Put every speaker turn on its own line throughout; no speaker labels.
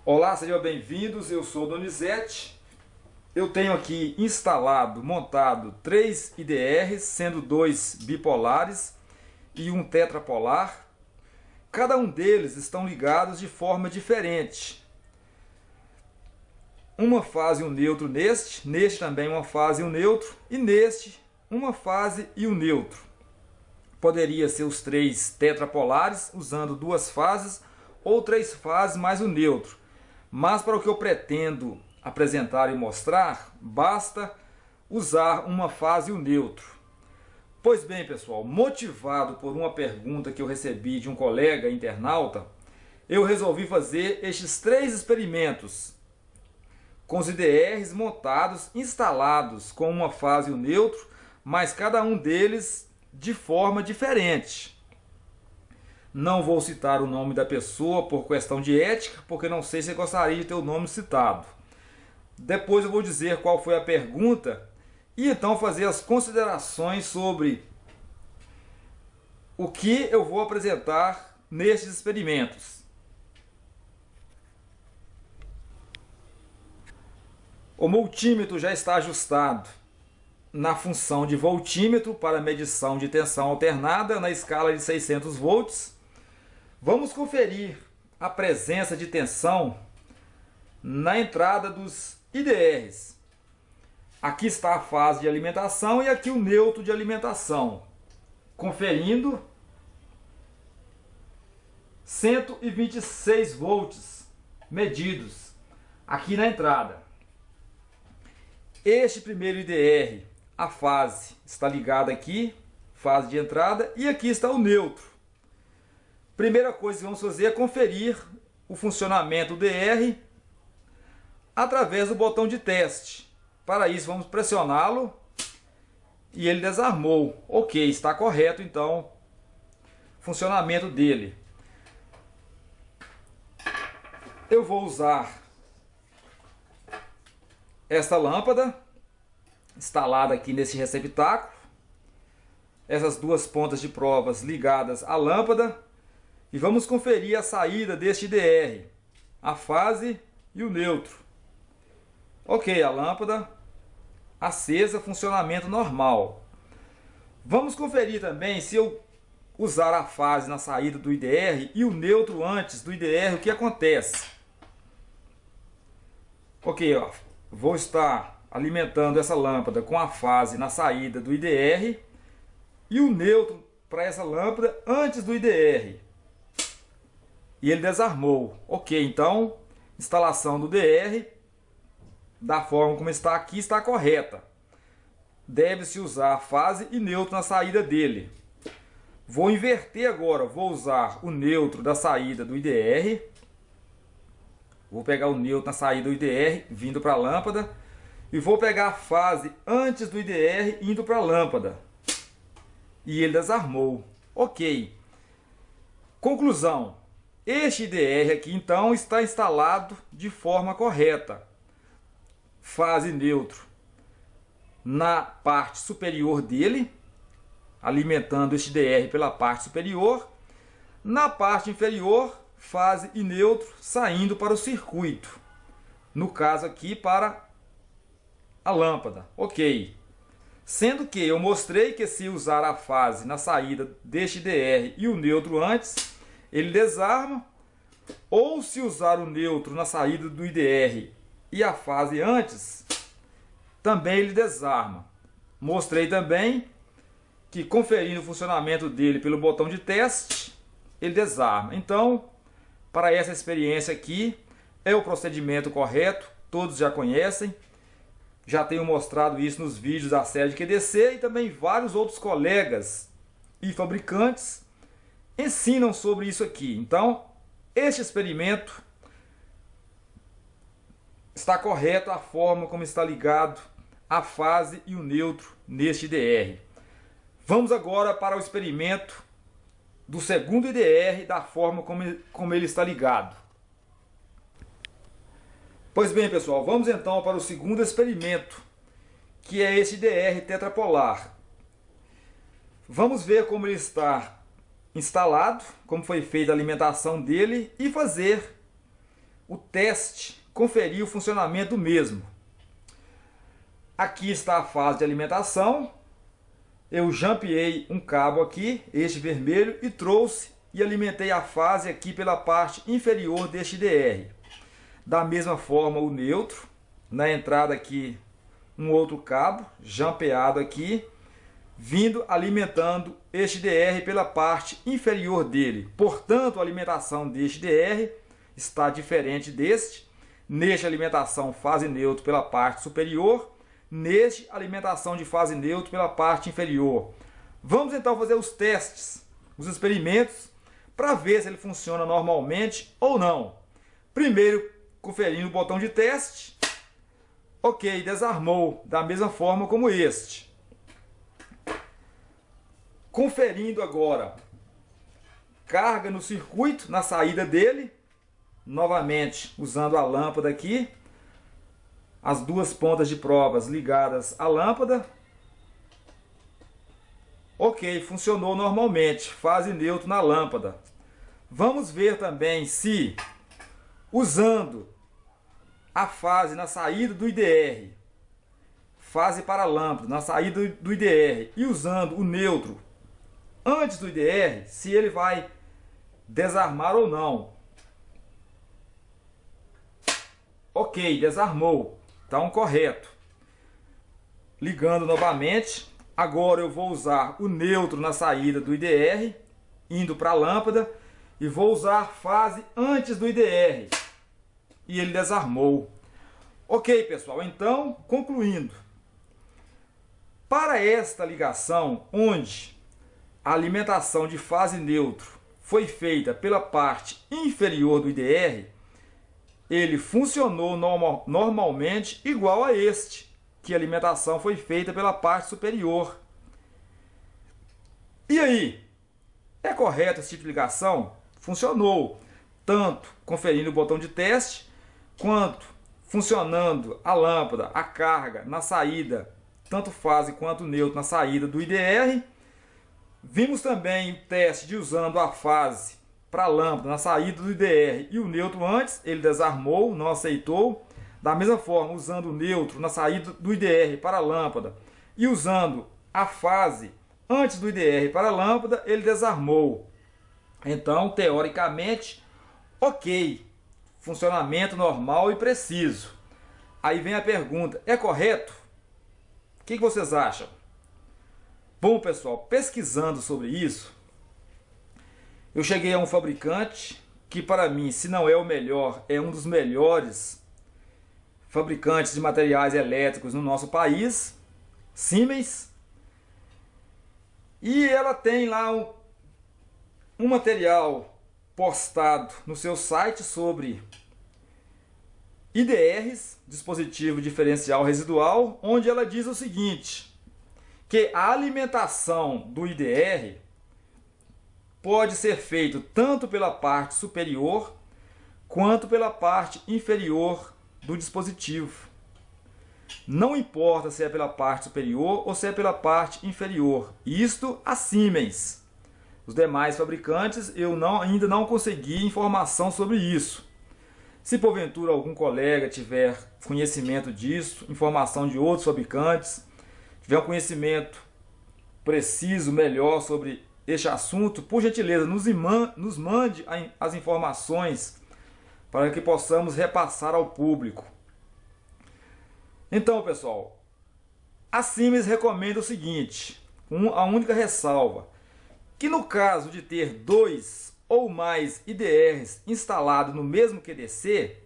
Olá, sejam bem-vindos, eu sou o Donizete. Eu tenho aqui instalado, montado 3 IDRs, sendo 2 bipolares e um tetrapolar. Cada um deles estão ligados de forma diferente. Uma fase e um neutro neste também uma fase e um neutro, e neste uma fase e um neutro. Poderia ser os 3 tetrapolares, usando 2 fases, ou 3 fases mais o neutro. Mas para o que eu pretendo apresentar e mostrar, basta usar uma fase e o neutro. Pois bem, pessoal, motivado por uma pergunta que eu recebi de um colega internauta, eu resolvi fazer estes 3 experimentos com os IDRs montados, instalados com uma fase e o neutro, mas cada um deles de forma diferente. Não vou citar o nome da pessoa por questão de ética, porque não sei se gostaria de ter o nome citado. Depois eu vou dizer qual foi a pergunta e então fazer as considerações sobre o que eu vou apresentar nestes experimentos. O multímetro já está ajustado na função de voltímetro para medição de tensão alternada na escala de 600 volts. Vamos conferir a presença de tensão na entrada dos IDRs. Aqui está a fase de alimentação e aqui o neutro de alimentação. Conferindo 126 volts medidos aqui na entrada. Este primeiro IDR, a fase está ligada aqui, fase de entrada, e aqui está o neutro. Primeira coisa que vamos fazer é conferir o funcionamento do DR através do botão de teste. Para isso vamos pressioná-lo e ele desarmou. Ok, está correto então o funcionamento dele. Eu vou usar esta lâmpada instalada aqui nesse receptáculo, essas 2 pontas de provas ligadas à lâmpada, e vamos conferir a saída deste IDR, a fase e o neutro. Ok, a lâmpada acesa, funcionamento normal. Vamos conferir também se eu usar a fase na saída do IDR e o neutro antes do IDR, o que acontece. Ok, ó. Vou estar alimentando essa lâmpada com a fase na saída do IDR e o neutro para essa lâmpada antes do IDR. E ele desarmou. Ok, então instalação do DR da forma como está aqui está correta. Deve-se usar fase e neutro na saída dele. Vou inverter agora, vou usar o neutro da saída do IDR. Vou pegar o neutro na saída do IDR, vindo para a lâmpada. E vou pegar a fase antes do IDR, indo para a lâmpada. E ele desarmou. Ok. Conclusão. Este IDR aqui, então, está instalado de forma correta. Fase neutro na parte superior dele, alimentando este IDR pela parte superior. Na parte inferior, fase e neutro saindo para o circuito, no caso aqui para a lâmpada. Ok, sendo que eu mostrei que se usar a fase na saída deste IDR e o neutro antes, ele desarma, ou se usar o neutro na saída do IDR e a fase antes, também ele desarma. Mostrei também que conferindo o funcionamento dele pelo botão de teste, ele desarma. Então, para essa experiência aqui, é o procedimento correto, todos já conhecem. Já tenho mostrado isso nos vídeos da série de QDC e também vários outros colegas e fabricantes ensinam sobre isso aqui. Então, este experimento está correto a forma como está ligado a fase e o neutro neste IDR. Vamos agora para o experimento do segundo IDR, da forma como ele está ligado. Pois bem, pessoal, vamos então para o segundo experimento, que é esse IDR tetrapolar. Vamos ver como ele está instalado, como foi feita a alimentação dele e fazer o teste, conferir o funcionamento do mesmo. Aqui está a fase de alimentação. Eu jampeei um cabo aqui, este vermelho, e trouxe e alimentei a fase aqui pela parte inferior deste IDR. Da mesma forma o neutro, na entrada aqui um outro cabo, jampeado aqui, vindo alimentando este DR pela parte inferior dele. Portanto, a alimentação deste DR está diferente deste. Neste, alimentação fase neutro pela parte superior. Neste, alimentação de fase neutro pela parte inferior. Vamos então fazer os testes, os experimentos, para ver se ele funciona normalmente ou não. Primeiro, conferindo o botão de teste. Ok, desarmou da mesma forma como este. Conferindo agora, carga no circuito, na saída dele, novamente usando a lâmpada aqui, as duas pontas de provas ligadas à lâmpada. Ok, funcionou normalmente, fase neutro na lâmpada. Vamos ver também se, usando a fase na saída do IDR, fase para a lâmpada, na saída do IDR, e usando o neutro antes do IDR, se ele vai desarmar ou não. Ok, desarmou. Então, correto. Ligando novamente. Agora eu vou usar o neutro na saída do IDR, indo para a lâmpada, e vou usar a fase antes do IDR. E ele desarmou. Ok, pessoal. Então, concluindo. Para esta ligação, onde a alimentação de fase neutro foi feita pela parte inferior do IDR, ele funcionou normalmente igual a este, que a alimentação foi feita pela parte superior. E aí? É correto esse tipo de ligação? Funcionou, tanto conferindo o botão de teste, quanto funcionando a lâmpada, a carga na saída, tanto fase quanto neutro na saída do IDR. Vimos também o teste de usando a fase para a lâmpada na saída do IDR e o neutro antes, ele desarmou, não aceitou. Da mesma forma, usando o neutro na saída do IDR para a lâmpada e usando a fase antes do IDR para a lâmpada, ele desarmou. Então, teoricamente, ok, funcionamento normal e preciso. Aí vem a pergunta, é correto? O que vocês acham? Bom, pessoal, pesquisando sobre isso, eu cheguei a um fabricante que, para mim, se não é o melhor, é um dos melhores fabricantes de materiais elétricos no nosso país, Siemens. E ela tem lá um material postado no seu site sobre IDRs, dispositivo diferencial residual, onde ela diz o seguinte, que a alimentação do IDR pode ser feita tanto pela parte superior quanto pela parte inferior do dispositivo. Não importa se é pela parte superior ou se é pela parte inferior. Isto a Siemens. Os demais fabricantes eu ainda não consegui informação sobre isso. Se porventura algum colega tiver conhecimento disso, informação de outros fabricantes, tiver um conhecimento preciso, melhor sobre este assunto, por gentileza, nos mande as informações para que possamos repassar ao público. Então, pessoal, a Siemens recomenda o seguinte, a única ressalva, que no caso de ter 2 ou mais IDRs instalados no mesmo QDC,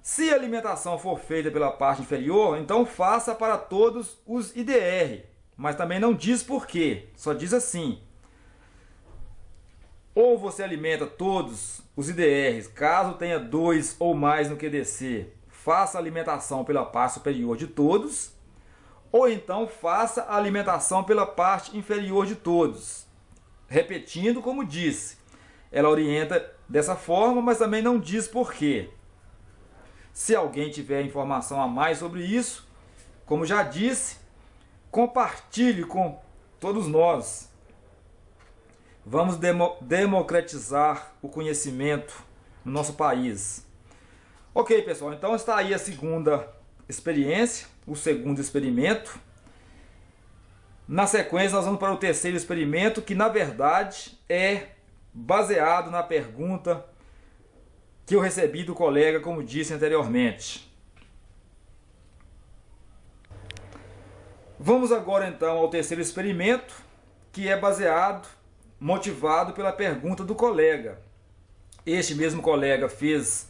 se a alimentação for feita pela parte inferior, então faça para todos os IDR, mas também não diz por quê, só diz assim, ou você alimenta todos os IDRs, caso tenha 2 ou mais no QDC, faça a alimentação pela parte superior de todos, ou então faça a alimentação pela parte inferior de todos. Repetindo, como disse, ela orienta dessa forma, mas também não diz por quê. Se alguém tiver informação a mais sobre isso, como já disse, compartilhe com todos nós. Vamos democratizar o conhecimento no nosso país. Ok, pessoal, então está aí a segunda experiência, o segundo experimento. Na sequência, nós vamos para o terceiro experimento, que na verdade é baseado na pergunta que eu recebi do colega, como disse anteriormente. Vamos agora então ao terceiro experimento, que é motivado pela pergunta do colega. Este mesmo colega fez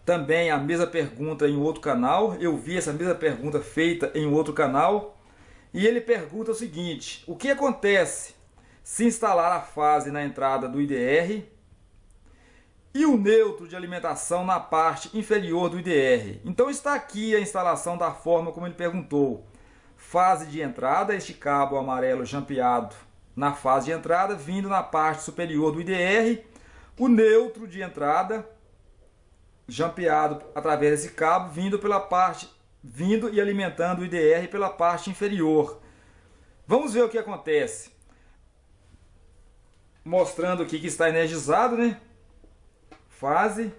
também a mesma pergunta em outro canal, eu vi essa mesma pergunta feita em outro canal, e ele pergunta o seguinte: o que acontece se instalar a fase na entrada do IDR e o neutro de alimentação na parte inferior do IDR? Então está aqui a instalação da forma como ele perguntou. Fase de entrada, este cabo amarelo jampeado na fase de entrada, vindo na parte superior do IDR, o neutro de entrada jampeado através desse cabo, vindo e alimentando o IDR pela parte inferior. Vamos ver o que acontece. Mostrando aqui que está energizado, né? Fase.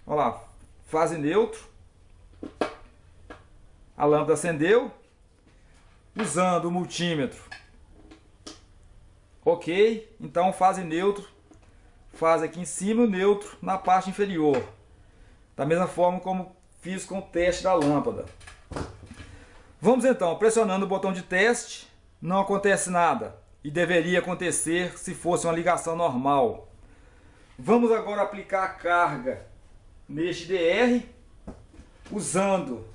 Olha lá, fase neutro. A lâmpada acendeu. Usando o multímetro. Ok, então fase neutro, fase aqui em cima, o neutro na parte inferior. Da mesma forma como fiz com o teste da lâmpada. Vamos então, pressionando o botão de teste, não acontece nada. E deveria acontecer se fosse uma ligação normal. Vamos agora aplicar a carga neste DR, usando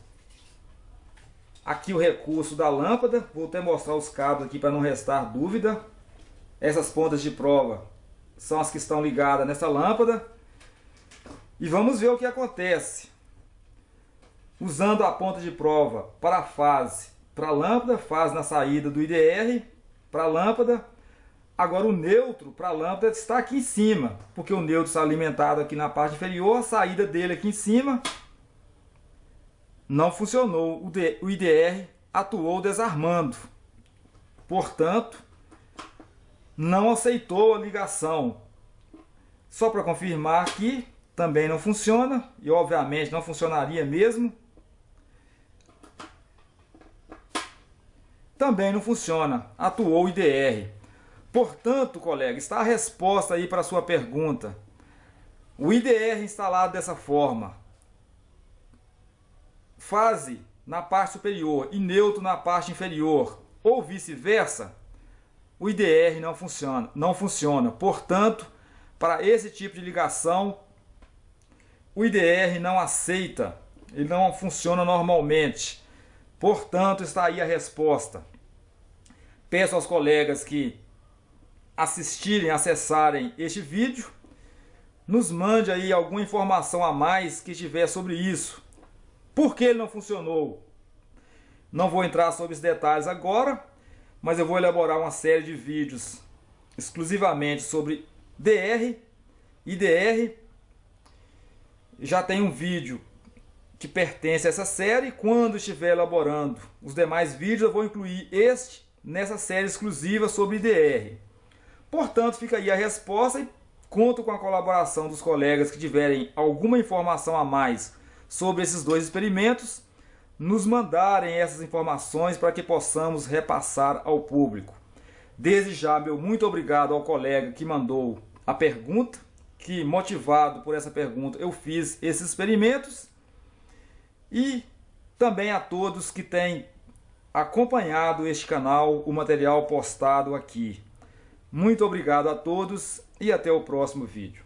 aqui o recurso da lâmpada. Vou até mostrar os cabos aqui para não restar dúvida. Essas pontas de prova são as que estão ligadas nessa lâmpada. E vamos ver o que acontece. Usando a ponta de prova para a fase, para a lâmpada, fase na saída do IDR, para a lâmpada. Agora o neutro para a lâmpada está aqui em cima, porque o neutro está alimentado aqui na parte inferior, a saída dele aqui em cima. Não funcionou, o IDR atuou desarmando. Portanto, não aceitou a ligação. Só para confirmar aqui, também não funciona, e obviamente não funcionaria mesmo. Também não funciona, atuou o IDR. Portanto, colega, está a resposta aí para a sua pergunta. O IDR instalado dessa forma, fase na parte superior e neutro na parte inferior, ou vice-versa, o IDR não funciona. Portanto, para esse tipo de ligação, o IDR não aceita, ele não funciona normalmente. Portanto, está aí a resposta. Peço aos colegas que acessarem este vídeo, nos mande aí alguma informação a mais que tiver sobre isso. Por que ele não funcionou? Não vou entrar sobre os detalhes agora, mas eu vou elaborar uma série de vídeos exclusivamente sobre DR, IDR. Já tem um vídeo que pertence a essa série. Quando estiver elaborando os demais vídeos, eu vou incluir este nessa série exclusiva sobre IDR. Portanto, fica aí a resposta e conto com a colaboração dos colegas que tiverem alguma informação a mais sobre esses dois experimentos, nos mandarem essas informações para que possamos repassar ao público. Desde já, meu muito obrigado ao colega que mandou a pergunta, que motivado por essa pergunta eu fiz esses experimentos, e também a todos que têm acompanhado este canal, o material postado aqui. Muito obrigado a todos e até o próximo vídeo.